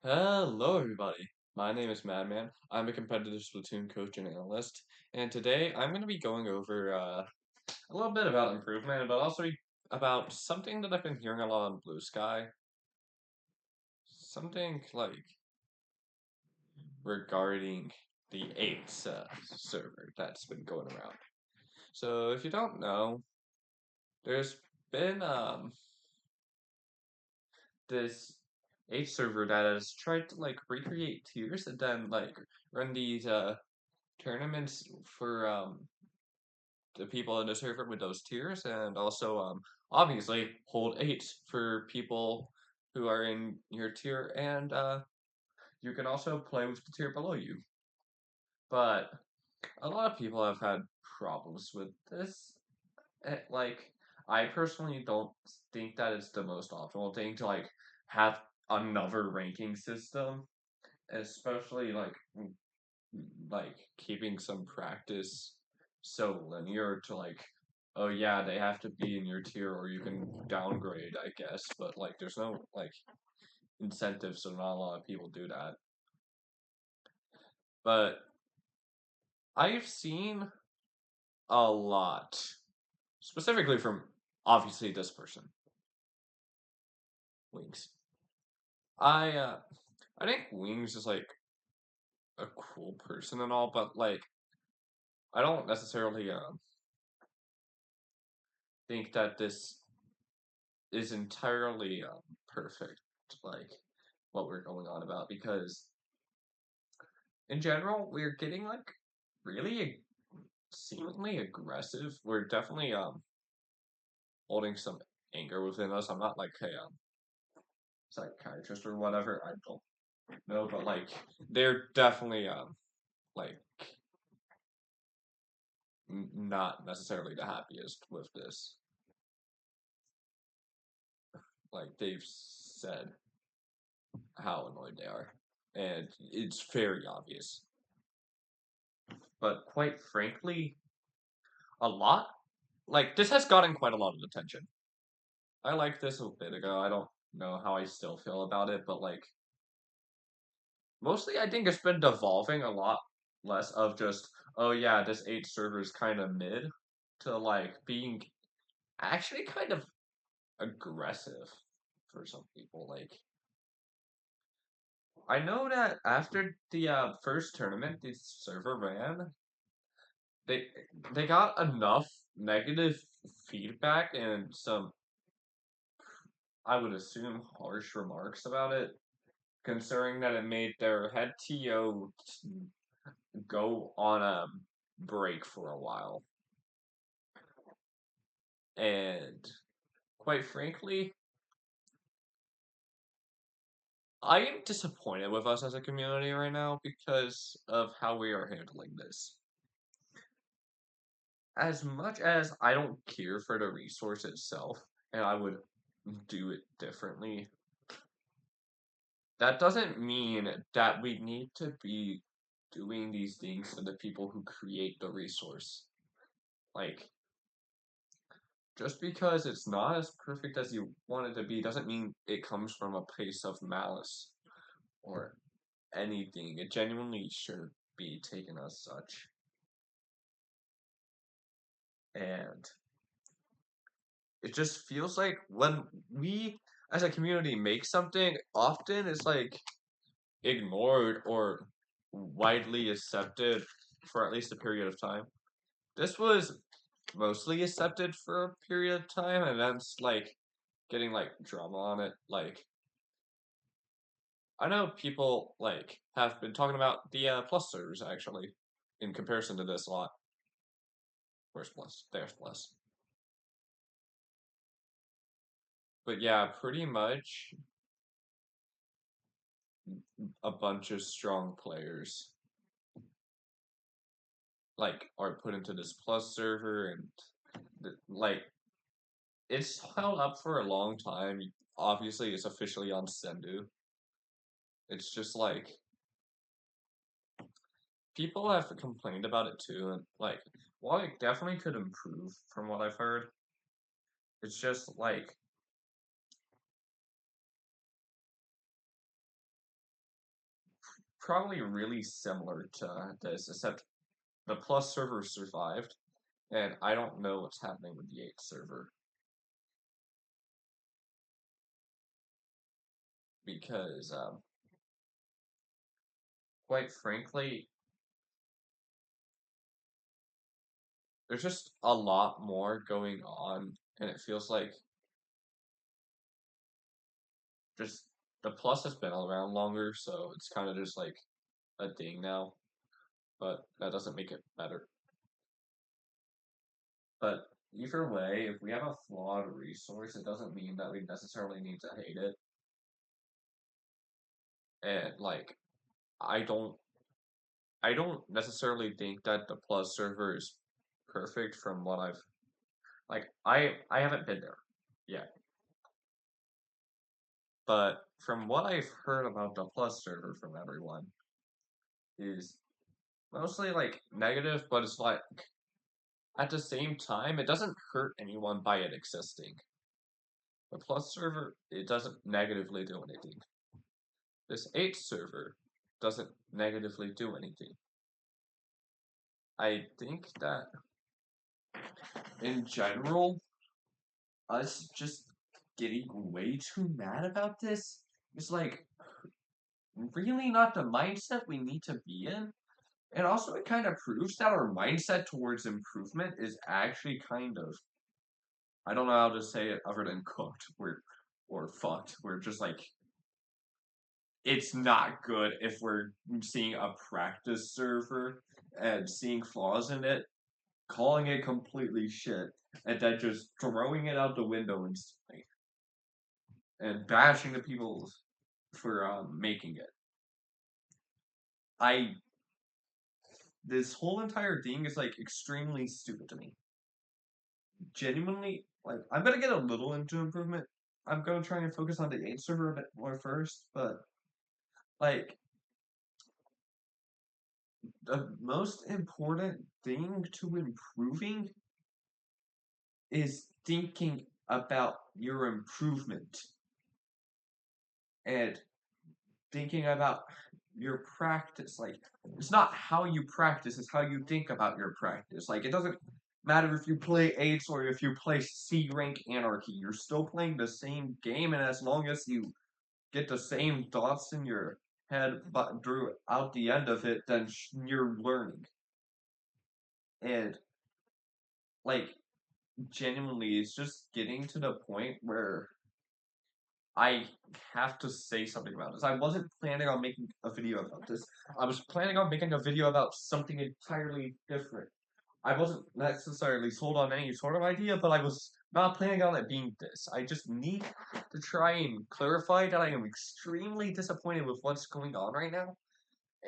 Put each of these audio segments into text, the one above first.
Hello, everybody. My name is Madman. I'm a competitive Splatoon coach and analyst, and today I'm going to be going over a little bit about improvement, but also about something that I've been hearing a lot on Bluesky. Something like regarding the 8th server that's been going around. So, if you don't know, there's been this 8th server that has tried to recreate tiers and then run these tournaments for the people in the server with those tiers, and also obviously hold 8 for people who are in your tier, and you can also play with the tier below you. But a lot of people have had problems with this. Like, I personally don't think that it's the most optimal thing to have another ranking system, especially keeping some practice so linear to oh yeah, they have to be in your tier or you can downgrade, I guess, but there's no incentive, so not a lot of people do that. But I've seen a lot, specifically from obviously this person, Wings. I think Wings is a cool person and all, but I don't necessarily think that this is entirely perfect, like what we're going on about, because in general we're getting really seemingly aggressive. We're definitely holding some anger within us. I'm not like a psychiatrist or whatever. I don't know, but they're definitely like not necessarily the happiest with this. Like they've said how annoyed they are, and it's very obvious. But quite frankly, a lot this has gotten quite a lot of attention. I liked this a bit ago. I don't know how I still feel about it, but mostly I think it's been devolving a lot less of just, oh yeah, this 8 server is kind of mid, to being actually kind of aggressive for some people. I know that after the first tournament the server ran, they they got enough negative feedback and some, I would assume, harsh remarks about it, considering that it made their head TO go on a break for a while. And quite frankly, I am disappointed with us as a community right now because of how we are handling this. As much as I don't care for the resource itself, and I would do it differently, that doesn't mean that we need to be doing these things to the people who create the resource. Like, just because it's not as perfect as you want it to be doesn't mean it comes from a place of malice or anything. It genuinely should be taken as such. And it just feels like when we as a community make something, often it's ignored or widely accepted for at least a period of time. This was mostly accepted for a period of time, and then it's getting drama on it. I know people have been talking about the plus servers actually in comparison to this a lot. Where's plus? There's plus. But yeah, pretty much a bunch of strong players are put into this plus server, and it's held up for a long time. Obviously, it's officially on Sendu. It's just people have complained about it too, and while it definitely could improve from what I've heard, it's just probably really similar to this, except the Plus server survived, and I don't know what's happening with the 8 server because, quite frankly, there's just a lot more going on, and it feels like just the Plus has been around longer, so it's kind of just like a thing now, but that doesn't make it better. But either way, if we have a flawed resource, it doesn't mean that we necessarily need to hate it. And like, I don't, I don't necessarily think that the Plus server is perfect from what I've like. I haven't been there yet, but from what I've heard about the Plus server from everyone is mostly like negative, but it's like at the same time, it doesn't hurt anyone by it existing. The Plus server, it doesn't negatively do anything. This 8 server doesn't negatively do anything. I think that in general, us just getting way too mad about this is like really not the mindset we need to be in. And also, it kind of proves that our mindset towards improvement is actually kind of, I don't know how to say it other than cooked or fucked. We're just like, it's not good if we're seeing a practice server and seeing flaws in it, calling it completely shit, and then just throwing it out the window instantly and bashing the people for making it. I this whole entire thing is like extremely stupid to me. Genuinely, like I'm gonna get a little into improvement. I'm gonna try and focus on the 8 server a bit more first, but like the most important thing to improving is thinking about your improvement and thinking about your practice. Like, it's not how you practice, it's how you think about your practice. Like, it doesn't matter if you play 8s or if you play C rank Anarchy, you're still playing the same game, and as long as you get the same thoughts in your head but throughout the end of it, then you're learning. And, like, genuinely, it's just getting to the point where I have to say something about this. I wasn't planning on making a video about this. I was planning on making a video about something entirely different. I wasn't necessarily sold on any sort of idea, but I was not planning on it being this. I just need to try and clarify that I am extremely disappointed with what's going on right now.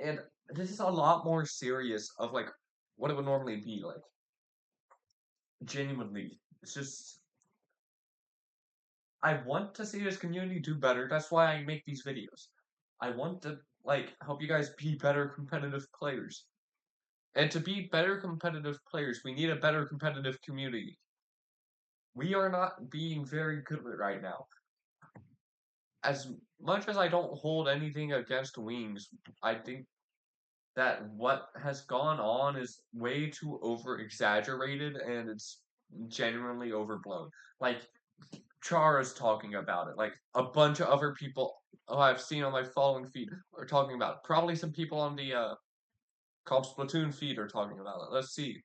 And this is a lot more serious of like what it would normally be like. Genuinely. It's just I want to see this community do better. That's why I make these videos. I want to like help you guys be better competitive players. And to be better competitive players, we need a better competitive community. We are not being very good at it right now. As much as I don't hold anything against wings, I think that what has gone on is way too over exaggerated and it's genuinely overblown. Like Chara's talking about it. Like a bunch of other people I've seen on my following feed are talking about it. Probably some people on the Comp Splatoon feed are talking about it. Let's see.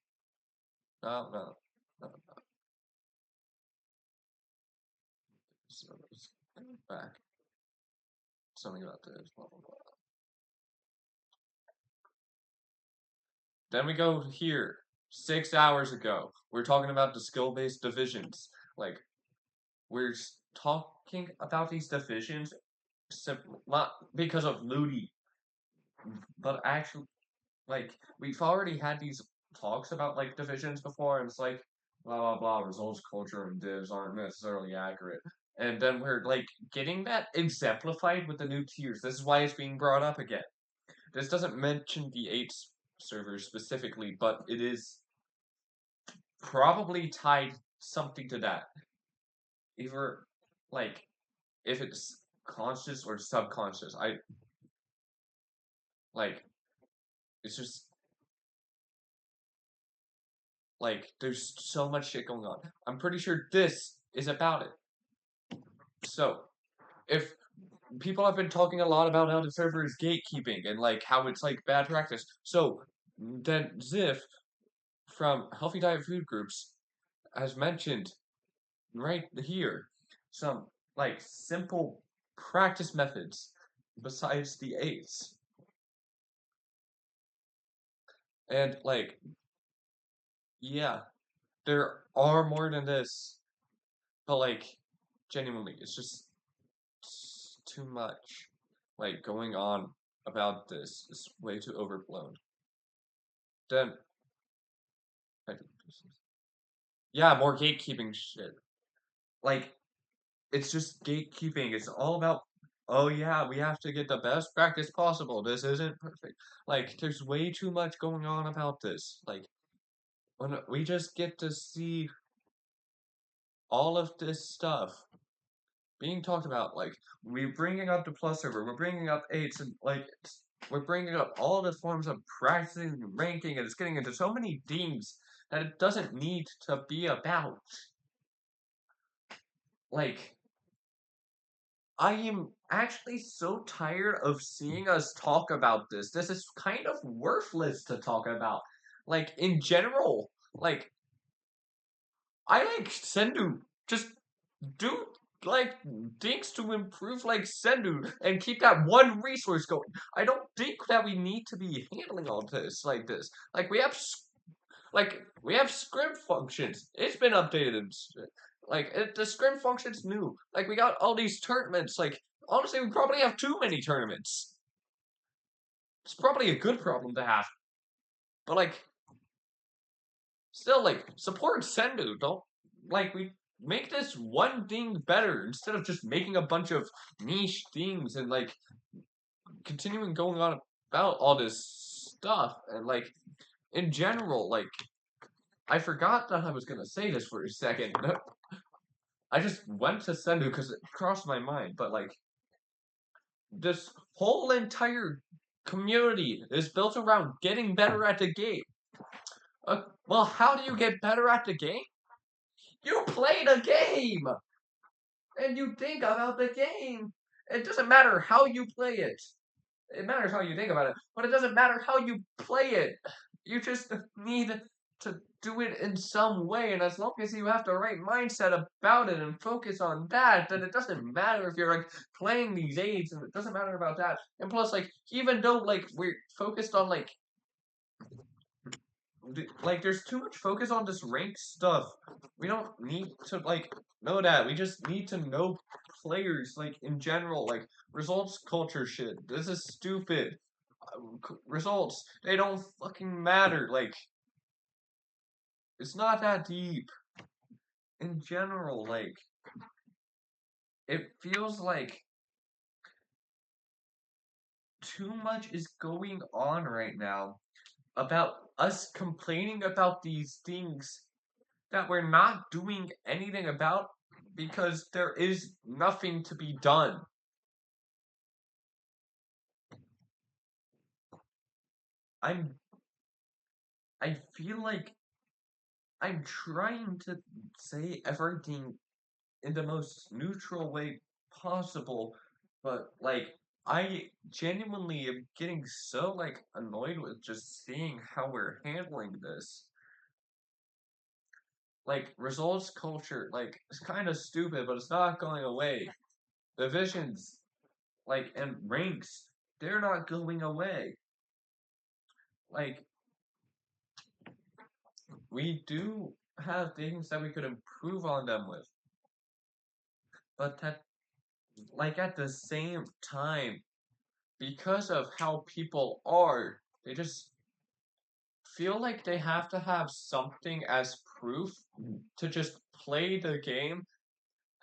No, no, no. So let's go back. Something about this. Blah blah blah. Then we go here. 6 hours ago, we're talking about the skill-based divisions. Like we're talking about these divisions not because of Ludi, but actually like we've already had these talks about like divisions before, and it's like blah blah blah. Results, culture, and divs aren't necessarily accurate, and then we're like getting that exemplified with the new tiers. This is why it's being brought up again. This doesn't mention the 8 servers specifically, but it is probably tied something to that. Either like if it's conscious or subconscious. Like, it's just like there's so much shit going on. I'm pretty sure this is about it. So, if people have been talking a lot about how the server is gatekeeping and like how it's like bad practice, so then Ziff from Healthy Diet Food Groups has mentioned right here some like simple practice methods besides the eights. And like, yeah, there are more than this, but like, genuinely, it's just too much. Like, going on about this is way too overblown. Then, yeah, more gatekeeping shit. Like, it's just gatekeeping. It's all about, oh yeah, we have to get the best practice possible. This isn't perfect. Like, there's way too much going on about this. Like, when we just get to see all of this stuff being talked about, like we're bringing up the plus server, we're bringing up eights, and like we're bringing up all the forms of practicing and ranking, and it's getting into so many themes that it doesn't need to be about. Like, I am actually so tired of seeing us talk about this. This is kind of worthless to talk about. Like, in general, like, I like Sendu. Just do like things to improve like Sendu and keep that one resource going. I don't think that we need to be handling all this like this. Like we have scrim functions. It's been updated and the scrim function's new. Like we got all these tournaments. Like honestly, we probably have too many tournaments. It's probably a good problem to have. But like still like support Sendu. Don't like we make this one thing better instead of just making a bunch of niche things and like continuing going on about all this stuff and like in general like I forgot that I was gonna say this for a second. I just went to Sendu because it crossed my mind, but like this whole entire community is built around getting better at the game. Well, how do you get better at the game? You play the game! And you think about the game. It doesn't matter how you play it. It matters how you think about it, but it doesn't matter how you play it. You just need to do it in some way, and as long as you have the right mindset about it and focus on that, then it doesn't matter if you're like playing these aids, and it doesn't matter about that. And plus, like, even though like we're focused on like there's too much focus on this rank stuff. We don't need to like know that. We just need to know players like in general, like results culture shit. This is stupid. Results, they don't fucking matter. Like it's not that deep. In general, like it feels like too much is going on right now about us complaining about these things that we're not doing anything about because there is nothing to be done. I'm I feel like I'm trying to say everything in the most neutral way possible, but like I genuinely am getting so like annoyed with just seeing how we're handling this. Like results culture, like it's kind of stupid, but it's not going away. Divisions, like and ranks, they're not going away. Like we do have things that we could improve on them with, but that like at the same time, because of how people are, they just feel like they have to have something as proof to just play the game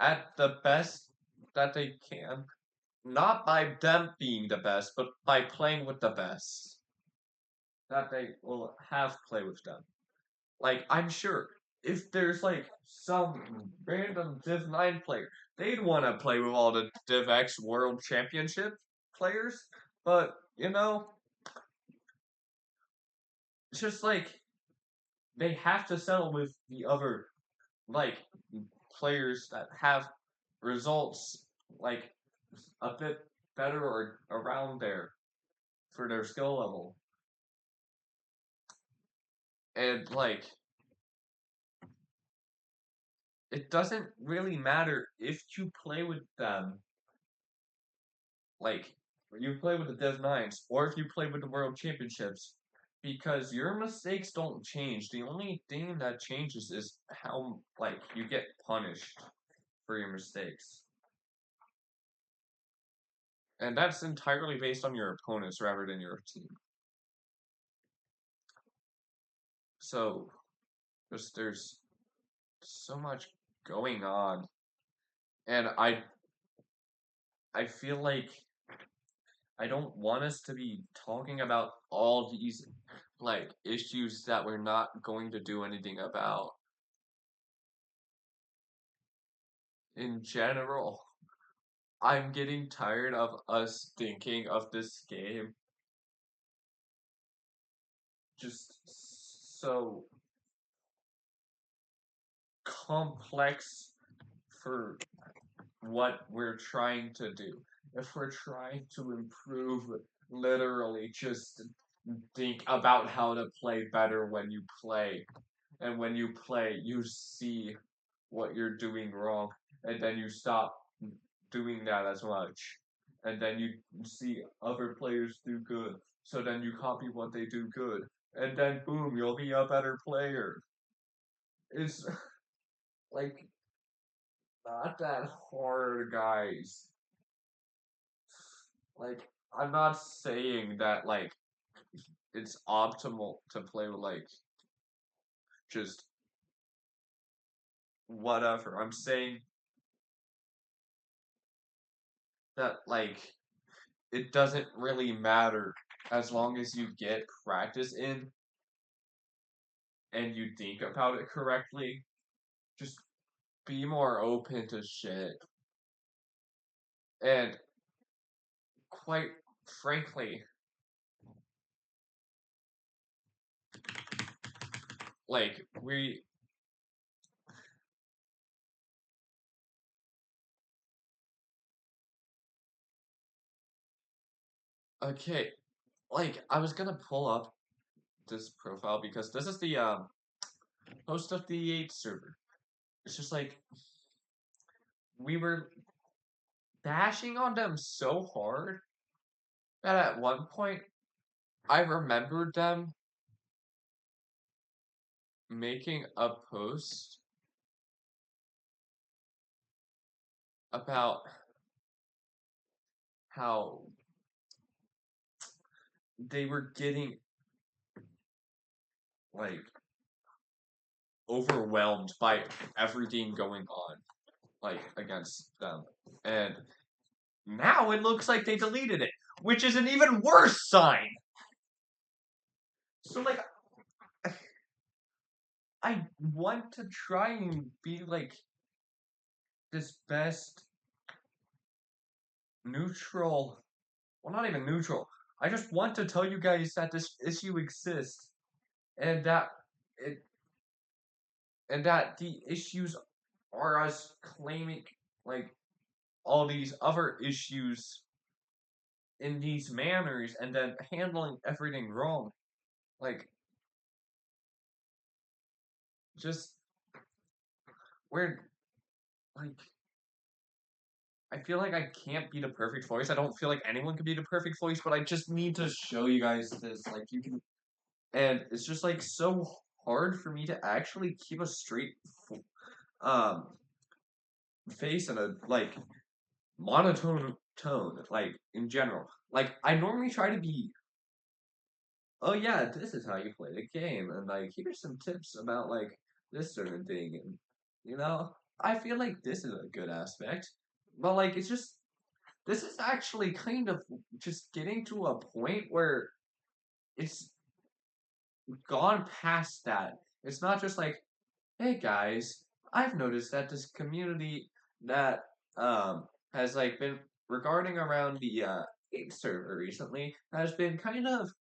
at the best that they can. Not by them being the best, but by playing with the best that they will have play with them. Like, I'm sure if there's like some random Div 9 player, they'd want to play with all the Div X World Championship players, but you know, it's just like they have to settle with the other like players that have results like a bit better or around there for their skill level. And like it doesn't really matter if you play with them like you play with the Dev Nines or if you play with the World Championships because your mistakes don't change. The only thing that changes is how like you get punished for your mistakes. And that's entirely based on your opponents rather than your team. So just there's so much going on. And I feel like I don't want us to be talking about all these like issues that we're not going to do anything about. In general, I'm getting tired of us thinking of this game just so complex for what we're trying to do. If we're trying to improve, literally just think about how to play better when you play. And when you play, you see what you're doing wrong, and then you stop doing that as much. And then you see other players do good, so then you copy what they do good. And then boom, you'll be a better player. It's like not that hard, guys. Like, I'm not saying that like it's optimal to play with like just whatever. I'm saying that like it doesn't really matter as long as you get practice in and you think about it correctly. Just be more open to shit. And quite frankly, like we okay, like I was gonna pull up this profile because this is the host of the 8 server. It's just like we were bashing on them so hard that at one point I remembered them making a post about how they were getting like overwhelmed by everything going on like against them. And now it looks like they deleted it, which is an even worse sign. So like I want to try and be like this best neutral, well not even neutral. I just want to tell you guys that this issue exists and that it and that the issues are us claiming like all these other issues in these manners and then handling everything wrong. Like just we're like I feel like I can't be the perfect voice. I don't feel like anyone can be the perfect voice, but I just need to show you guys this. Like you can, and it's just like so hard for me to actually keep a straight um face and a like monotone tone, like in general. Like I normally try to be, oh yeah, this is how you play the game, and like here's some tips about like this certain thing, and you know, I feel like this is a good aspect, but like it's just this is actually kind of just getting to a point where it's gone past that. It's not just like, hey guys, I've noticed that this community that has like been regarding around the 8 server recently has been kind of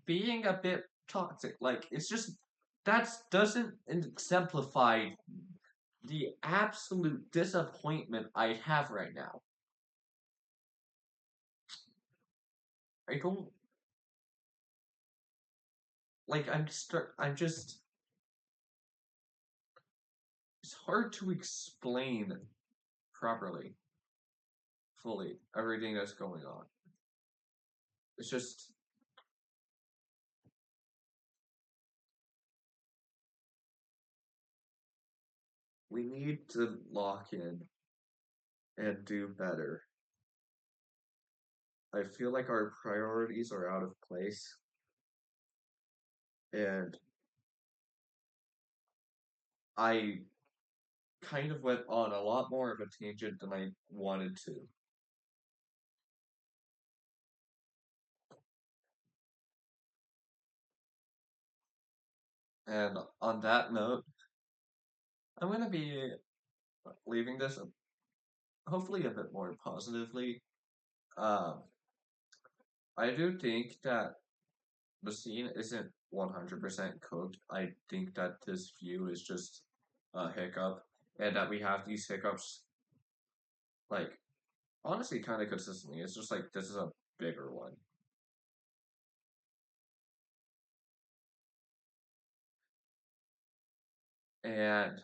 being a bit toxic. Like it's just that doesn't exemplify the absolute disappointment I have right now. I don't like. I'm just. It's hard to explain properly, fully everything that's going on. It's just we need to lock in and do better. I feel like our priorities are out of place, and I kind of went on a lot more of a tangent than I wanted to. And on that note, I'm going to be leaving this hopefully a bit more positively. Um, I do think that the scene isn't 100% cooked. I think that this view is just a hiccup, and that we have these hiccups, like, honestly, kind of consistently. It's just like this is a bigger one. And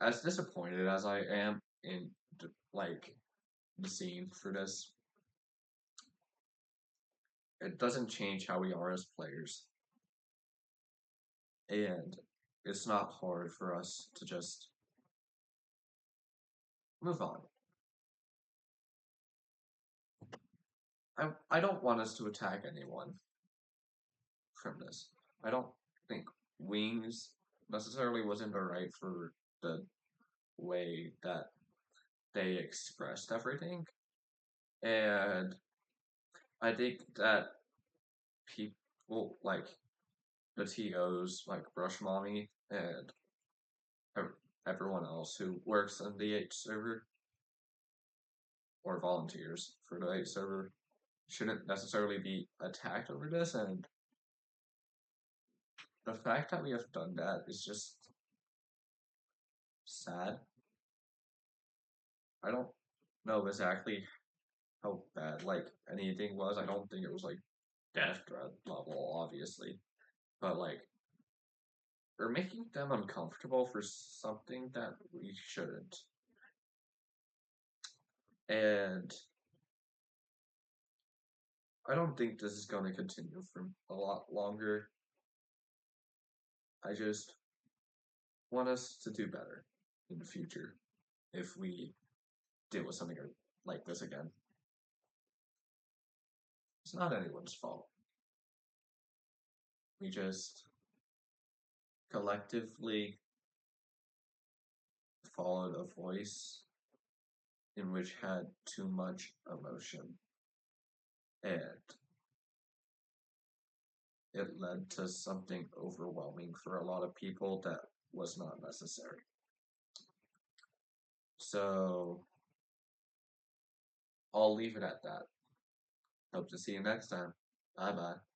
as disappointed as I am in, like, the scene for this, it doesn't change how we are as players. And it's not hard for us to just move on. I don't want us to attack anyone from this. I don't think Wings necessarily was in the right for the way that they expressed everything. And I think that people like the TOs, like Brush Mommy and everyone else who works on the H server or volunteers for the H server shouldn't necessarily be attacked over this. And the fact that we have done that is just sad. I don't know exactly how bad like anything was. I don't think it was like death threat level, obviously, but like we're making them uncomfortable for something that we shouldn't. And I don't think this is going to continue for a lot longer. I just want us to do better in the future if we deal with something like this again. It's not anyone's fault. We just collectively followed a voice in which had too much emotion, and it led to something overwhelming for a lot of people that was not necessary. So I'll leave it at that. Hope to see you next time. Bye bye.